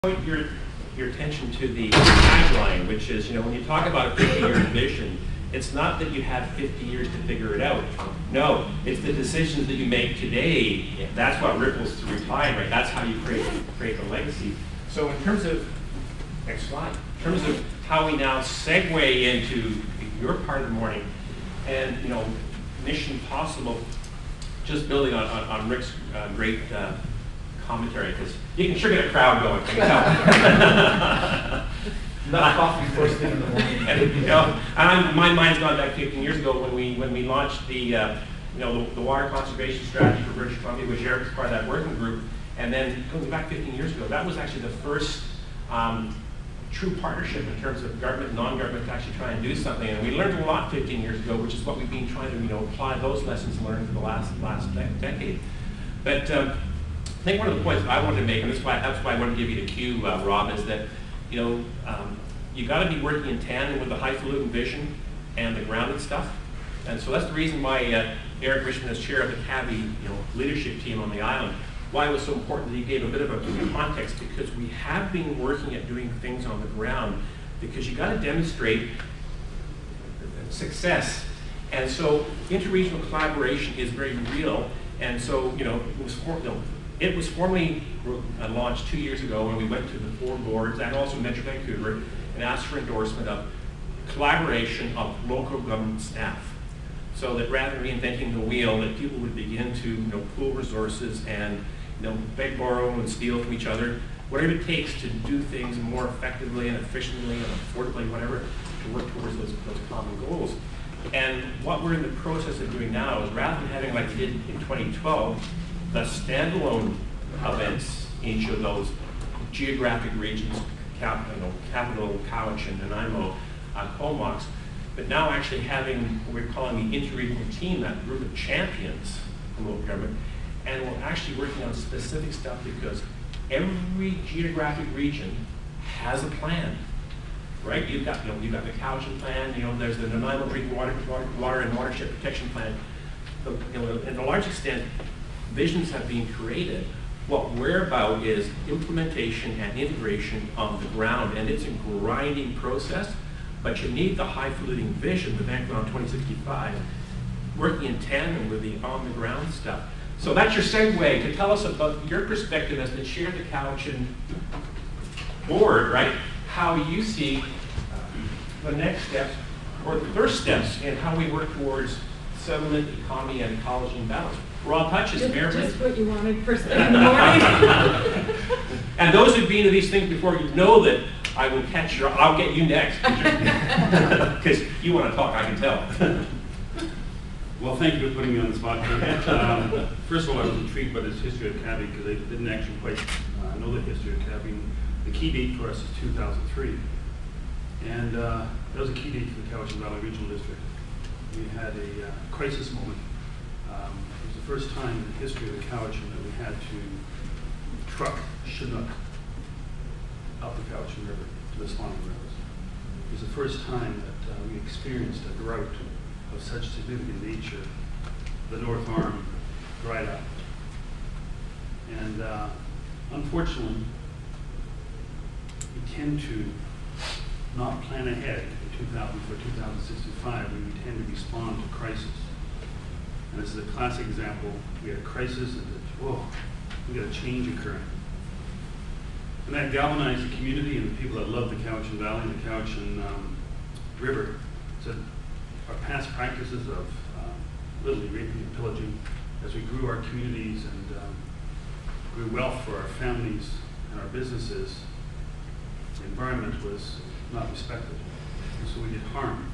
point your attention to the tagline, which is, when you talk about a 50-year vision, it's not that you have 50 years to figure it out. No, it's the decisions that you make today. That's what ripples through time, right? That's how you create a legacy. So in terms of, next slide, in terms of how we now segue into your part of the morning, and mission possible, just building on Rick's great commentary, because you can sure get a crowd going. Not coffee first thing in the morning. And my mind's gone back 15 years ago when we launched the water conservation strategy for British Columbia, which Eric was part of that working group. And then going back 15 years ago, that was actually the first true partnership in terms of government and non-government to actually try and do something. And we learned a lot 15 years ago, which is what we've been trying to apply those lessons learned for the last decade. But I think one of the points I wanted to make, and that's why I wanted to give you the cue, Rob, is that you got to be working in tandem with the highfalutin vision and the grounded stuff. And so that's the reason why Eric Richmond, as chair of the CAVI leadership team on the island, why it was so important that he gave a bit of a context, because we have been working at doing things on the ground, because you got to demonstrate success. And so interregional collaboration is very real. And so it was formally launched 2 years ago when we went to the 4 boards and also Metro Vancouver and asked for endorsement of collaboration of local government staff, so that rather than reinventing the wheel, that people would begin to pool resources and beg, borrow, and steal from each other, whatever it takes to do things more effectively and efficiently and affordably, whatever, to work towards those common goals. And what we're in the process of doing now is, rather than having, like we did in 2012, the standalone events in each of those geographic regions, capital, Cowichan, Nanaimo, Comox, but now actually having what we're calling the interregional team, that group of champions from local government, and we're actually working on specific stuff, because every geographic region has a plan, right? You've got the Cowichan plan, there's the Nanaimo Drinking Water and Watershed Protection Plan. And to a large extent, visions have been created. What we're about is implementation and integration on the ground, and it's a grinding process, but you need the highfalutin vision, the background 2065, working in tandem with the on-the-ground stuff. So that's your segue to tell us about your perspective as the chair of the Cowichan board, right? How you see the next steps, or the first steps, in how we work towards settlement, economy, and ecology and balance. Rob Hutchins, Mayor. Just what you wanted first thing in the morning. And those who've been to these things before, you know that I will catch your, I'll get you next. Because you want to talk, I can tell. Well, thank you for putting me on the spot. First of all, I was intrigued by this history of CAVI, because I didn't actually quite know the history of CAVI. The key date for us is 2003. And that was a key date for the Cowichan Valley Regional District. We had a crisis moment. It was the first time in the history of the Cowichan that we had to truck Chinook up the Cowichan River to the spawning grounds. It was the first time that we experienced a drought of such significant nature. The North Arm dried up. And unfortunately, we tend to not plan ahead for 2065. We tend to respond to crisis. And this is a classic example. We had a crisis, and we got a change occurring. And that galvanized the community and the people that love the Cowichan Valley and the Cowichan River. So our past practices of literally raping and pillaging, as we grew our communities and grew wealth for our families and our businesses, the environment was not respected. And so we did harm.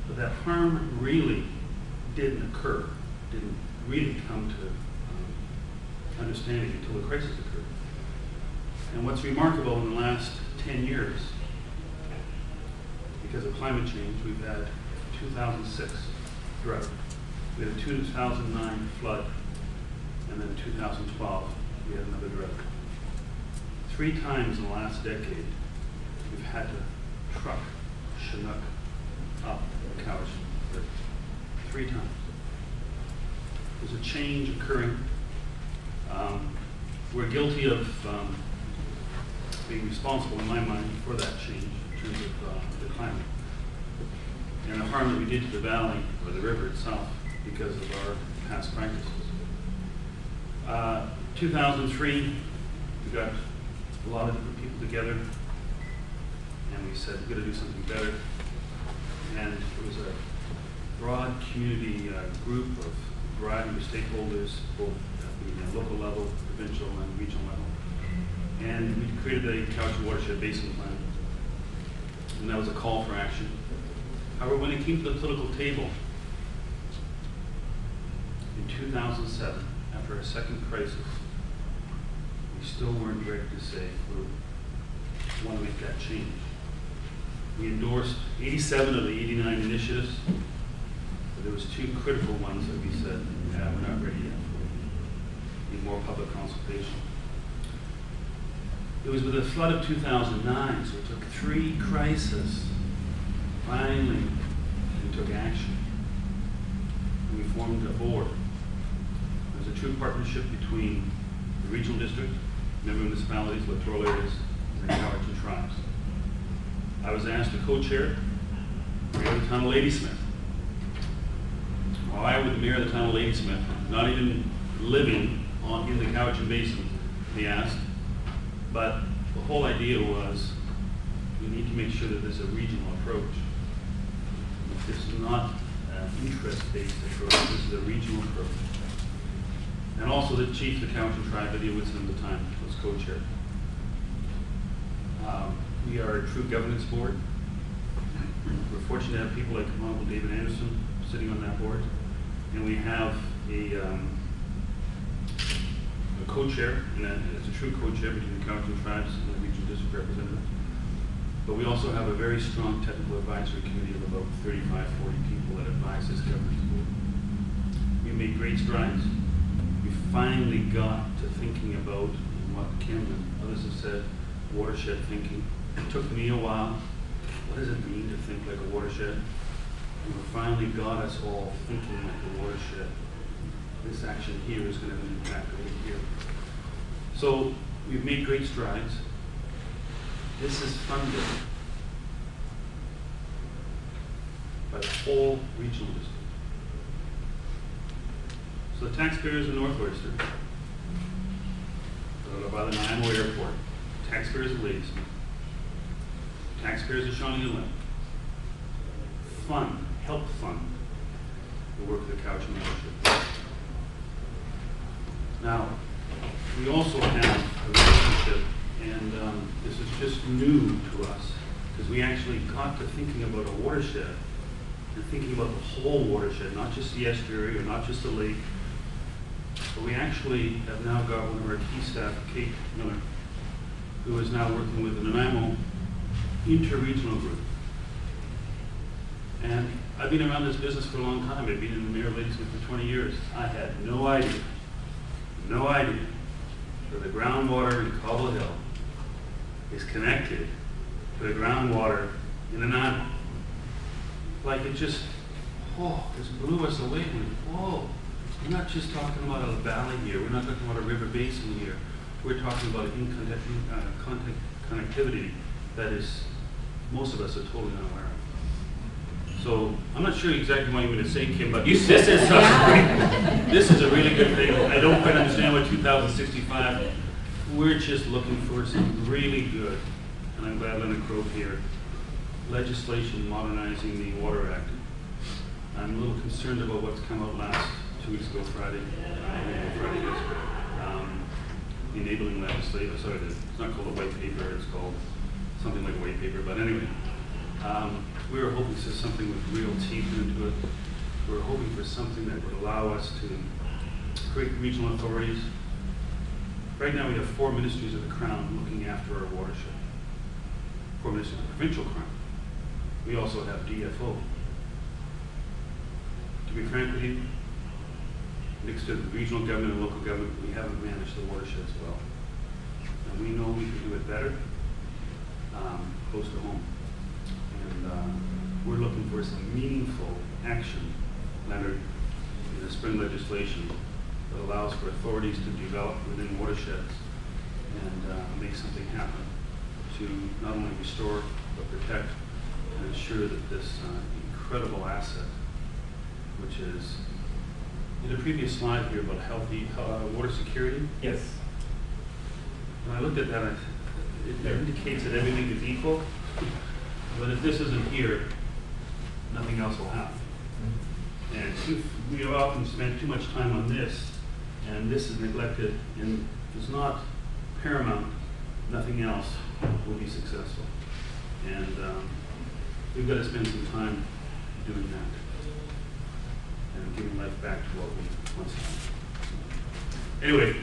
But that harm really didn't occur, didn't really come to understanding until the crisis occurred. And what's remarkable in the last 10 years, because of climate change, we've had 2006 drought. We had a 2009 flood, and then 2012 we had another drought. 3 times in the last decade, we've had to truck Chinook up the Cowichan River. 3 times. There's a change occurring. We're guilty of being responsible in my mind for that change in terms of the climate and the harm that we did to the valley or the river itself because of our past practices. 2003, we got a lot of different people together and we said we're going to do something better. And it was a broad community group of a variety of stakeholders, both at the local level, provincial and regional level. And we created a Cowichan Watershed Basin Plan. And that was a call for action. However, when it came to the political table, in 2007, after our second crisis, we still weren't ready to say we want to make that change. We endorsed 87 of the 89 initiatives, but there was 2 critical ones that we said, yeah, we're not ready yet. Need more public consultation. It was with the flood of 2009, so it took 3 crises. Finally, we took action. And we formed a board. It was a true partnership between the regional district, member municipalities, littoral areas, and the Cowichan tribes. I was asked to co-chair the mayor of the town of Ladysmith. Why would the mayor of the town of Ladysmith, not even living in the Cowichan Basin, he asked, but the whole idea was we need to make sure that there's a regional approach. This is not an interest-based approach, this is a regional approach. And also the chief of the Cowichan tribe, Lydia Whitson at the time, was co-chair. We are a true governance board. We're fortunate to have people like Honorable David Anderson sitting on that board. And we have a co-chair, and it's a true co-chair between the Cowichan tribes and the regional district representative. But we also have a very strong technical advisory committee of about 35, 40 people that advise this governance board. We made great strides. We finally got to thinking about what Kim and others have said, watershed thinking. It took me a while. What does it mean to think like a watershed? And we finally got us all thinking like a watershed. This action here is going to have an impact over here. So we've made great strides. This is funded by the whole regional district. So the taxpayers in North Oyster, by the Nanaimo Airport, taxpayers of Ladysmith, taxpayers of Shawnee Inlet, help fund the work of the Cowichan Watershed. Now, we also have a relationship, and this is just new to us, because we actually got to thinking about a watershed and thinking about the whole watershed, not just the estuary or not just the lake. But we actually have now got one of our key staff, Kate Miller, who is now working with the Nanaimo Interregional Group. And I've been around this business for a long time. I've been in the mayor of Ladysmith for 20 years. I had no idea that the groundwater in Cobble Hill is connected to the groundwater in Nanaimo. Like it just blew us away. Whoa, we're not just talking about a valley here. We're not talking about a river basin here. We're talking about connectivity that is, most of us are totally unaware of. So I'm not sure exactly what you want to say, Kim, but this is a really good thing. I don't quite understand what 2065. We're just looking for some really good, and I'm glad Leonard Grove here, legislation modernizing the Water Act. I'm a little concerned about what's come out last 2 weeks ago, Friday. The enabling legislation. Sorry, it's not called a white paper. It's called something like a white paper. But anyway, we were hoping for something with real teeth into it. We were hoping for something that would allow us to create regional authorities. Right now, we have 4 ministries of the Crown looking after our watershed. 4 ministries of the provincial Crown. We also have DFO. To be frank with you, next to the regional government and local government, we haven't managed the watersheds well. And we know we can do it better, close to home. And we're looking for some meaningful action, Leonard, in the spring legislation that allows for authorities to develop within watersheds and make something happen. to not only restore, but protect and ensure that this incredible asset, which is, in the previous slide here about healthy water security, Yes. when I looked at that, it indicates that everything is equal, but if this isn't here, nothing else will happen. And we have often spent too much time on this, and this is neglected and is not paramount, nothing else will be successful. And we've got to spend some time doing that and giving life back to what we once had. Anyway,